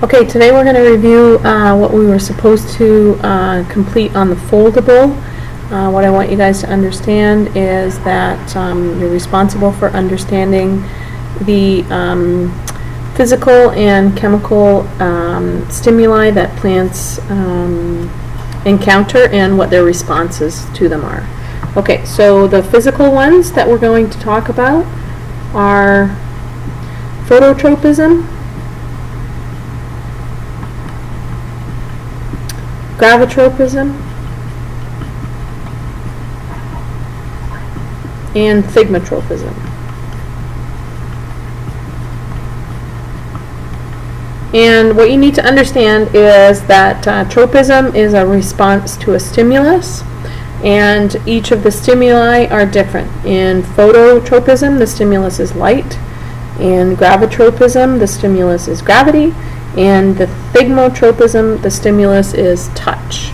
Okay, today we're going to review what we were supposed to complete on the foldable. What I want you guys to understand is that you're responsible for understanding the physical and chemical stimuli that plants encounter and what their responses to them are. Okay, so the physical ones that we're going to talk about are phototropism, gravitropism, and thigmotropism. And what you need to understand is that tropism is a response to a stimulus, and each of the stimuli are different. In phototropism, the stimulus is light. In gravitropism, the stimulus is gravity. And the thigmotropism, the stimulus is touch.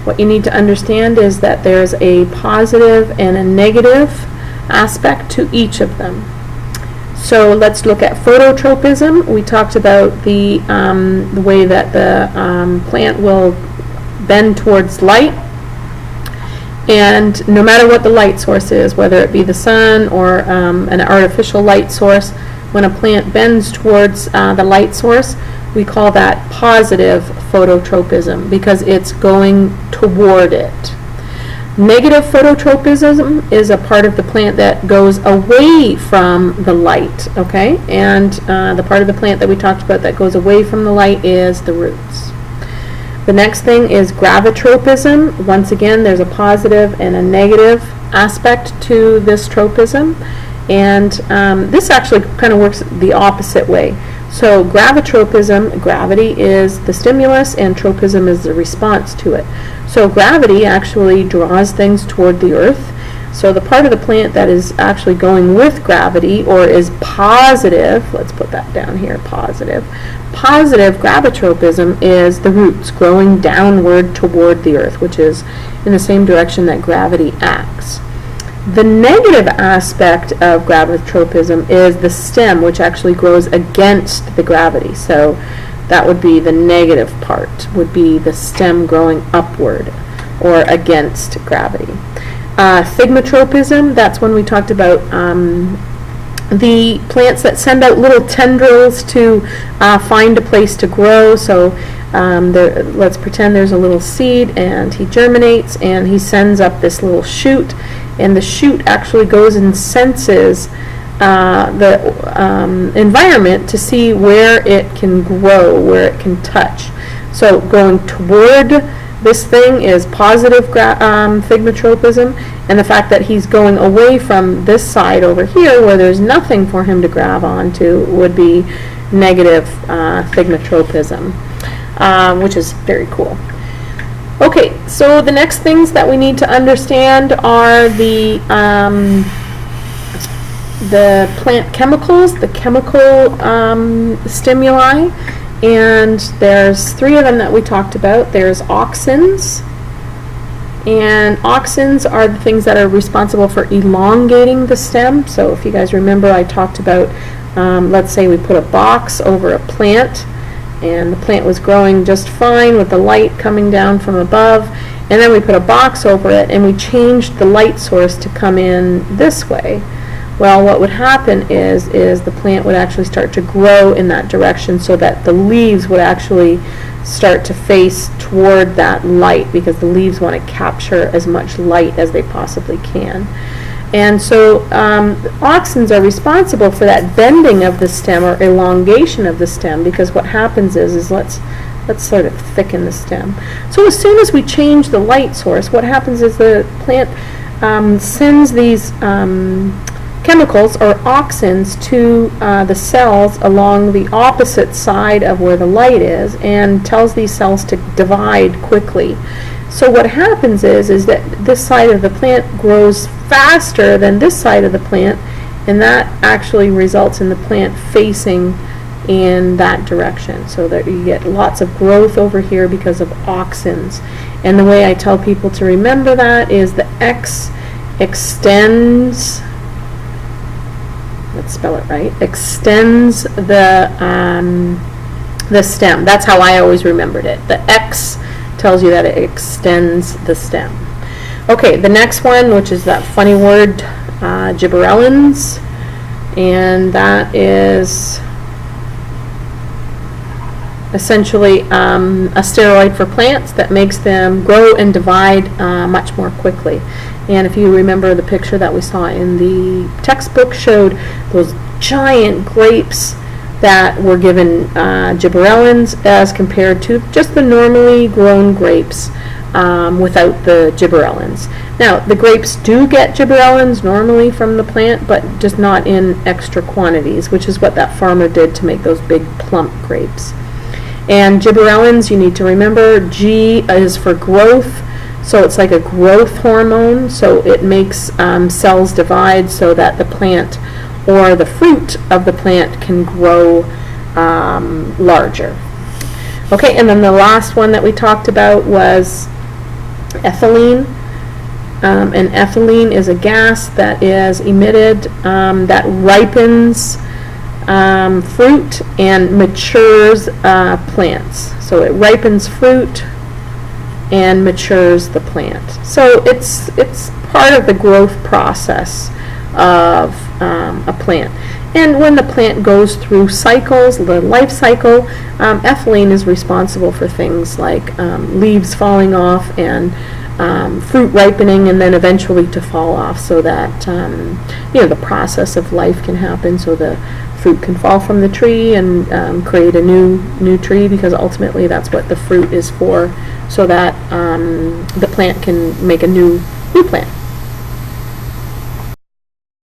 What you need to understand is that there's a positive and a negative aspect to each of them. So let's look at phototropism. We talked about the way that the plant will bend towards light. And no matter what the light source is, whether it be the sun or an artificial light source, when a plant bends towards the light source, we call that positive phototropism because it's going toward it. Negative phototropism is a part of the plant that goes away from the light, okay? And the part of the plant that we talked about that goes away from the light is the roots. The next thing is gravitropism. Once again, there's a positive and a negative aspect to this tropism. And this actually kind of works the opposite way. So gravitropism, gravity is the stimulus and tropism is the response to it. So gravity actually draws things toward the earth. So the part of the plant that is actually going with gravity or is positive, let's put that down here, positive gravitropism is the roots growing downward toward the earth, which is in the same direction that gravity acts. The negative aspect of gravitropism is the stem, which actually grows against the gravity. So that would be the negative part, would be the stem growing upward or against gravity. Thigmotropism, that's when we talked about the plants that send out little tendrils to find a place to grow. So let's pretend there's a little seed and he germinates and he sends up this little shoot, and the shoot actually goes and senses the environment to see where it can grow, where it can touch. So going toward this thing is positive thigmotropism, and the fact that he's going away from this side over here where there's nothing for him to grab onto would be negative thigmotropism, which is very cool. Okay, so the next things that we need to understand are the plant chemicals, the chemical stimuli, and there's three of them that we talked about. There's auxins, and auxins are the things that are responsible for elongating the stem. So if you guys remember, I talked about, let's say we put a box over a plant, and the plant was growing just fine with the light coming down from above, and then we put a box over it and we changed the light source to come in this way. Well, what would happen is the plant would actually start to grow in that direction so that the leaves would actually start to face toward that light, because the leaves want to capture as much light as they possibly can. And so auxins are responsible for that bending of the stem or elongation of the stem, because what happens is let's sort of thicken the stem. So as soon as we change the light source, what happens is the plant sends these chemicals or auxins to the cells along the opposite side of where the light is, and tells these cells to divide quickly. So what happens is that this side of the plant grows faster than this side of the plant, and that actually results in the plant facing in that direction, so that you get lots of growth over here because of auxins. And the way I tell people to remember that is the X extends, let's spell it right, extends the the stem. That's how I always remembered it. The X tells you that it extends the stem. Okay, the next one, which is that funny word, Gibbsellins, and that is essentially a steroid for plants that makes them grow and divide much more quickly. And if you remember, the picture that we saw in the textbook showed those giant grapes that were given Gibbsellins as compared to just the normally grown grapes without the Gibbsellins. Now, the grapes do get Gibbsellins normally from the plant, but just not in extra quantities, which is what that farmer did to make those big plump grapes. And Gibbsellins, you need to remember, G is for growth, so it's like a growth hormone, so it makes cells divide so that the plant or the fruit of the plant can grow larger. Okay, and then the last one that we talked about was ethylene. And ethylene is a gas that is emitted that ripens fruit and matures plants. So it ripens fruit and matures the plant. So it's part of the growth process of a plant. And when the plant goes through cycles, the life cycle, ethylene is responsible for things like leaves falling off and fruit ripening and then eventually to fall off, so that the process of life can happen, so the fruit can fall from the tree and create a new tree, because ultimately that's what the fruit is for, so that the plant can make a new plant.